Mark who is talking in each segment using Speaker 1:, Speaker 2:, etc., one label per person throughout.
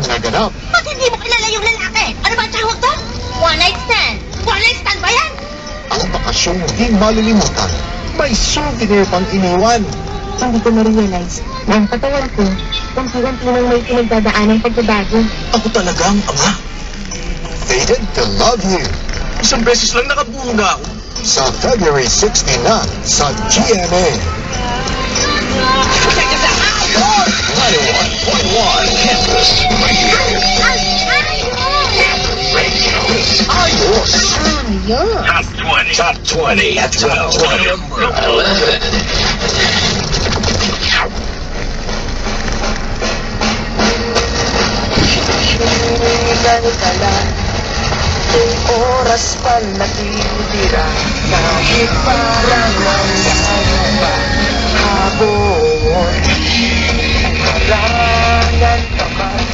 Speaker 1: naganap.
Speaker 2: Ba't hindi mo kilala yung lalaki? Ano ba ang tawag doon? One night stand. One night stand ba yan?
Speaker 1: Ang bakasyong di malilimutan. May souvenir pang iniwan.
Speaker 3: Hindi ko na-realize na ang katawan ko, unti-unti nang may pinagdadaan ng pagbabago.
Speaker 4: Ako talaga ang ama.
Speaker 1: Fated to Love You.
Speaker 4: Isang beses lang nakabunga ako.
Speaker 1: Sa February 16 na sa GMA. 91.1 Campus Radio. Ayos.
Speaker 3: Ayos!
Speaker 1: Top 20 at 12.
Speaker 4: Number 11.
Speaker 5: Hinihingan ka lang kung oras pa natitira kahit parang malayo pa habon harangan ka man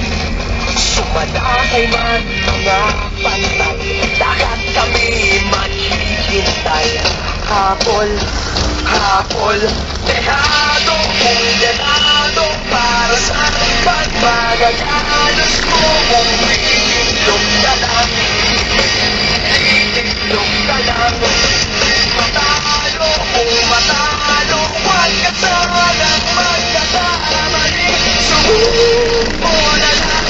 Speaker 5: sumalakay man mga pantay dapat kami maghihintay habol habol dehado kung denado para sa pagpagagalos mo kung titilog ka lang titilog ka lang matalo kung matalo huwag ka sanang magkakamali subuko na lang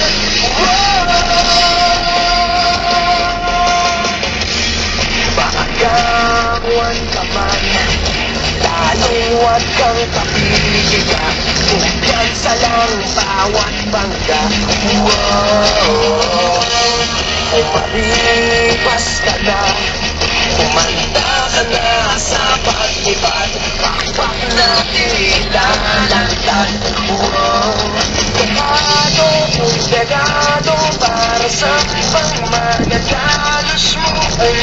Speaker 5: Pagkawan ka man lalong huwag kang kapiga kumpiyansa lang bawat bangga kung maripas ka na kumanda ka na sa pag-ibad pakpak na ilalantad degado kung degado para sa pangmagagalos mo kung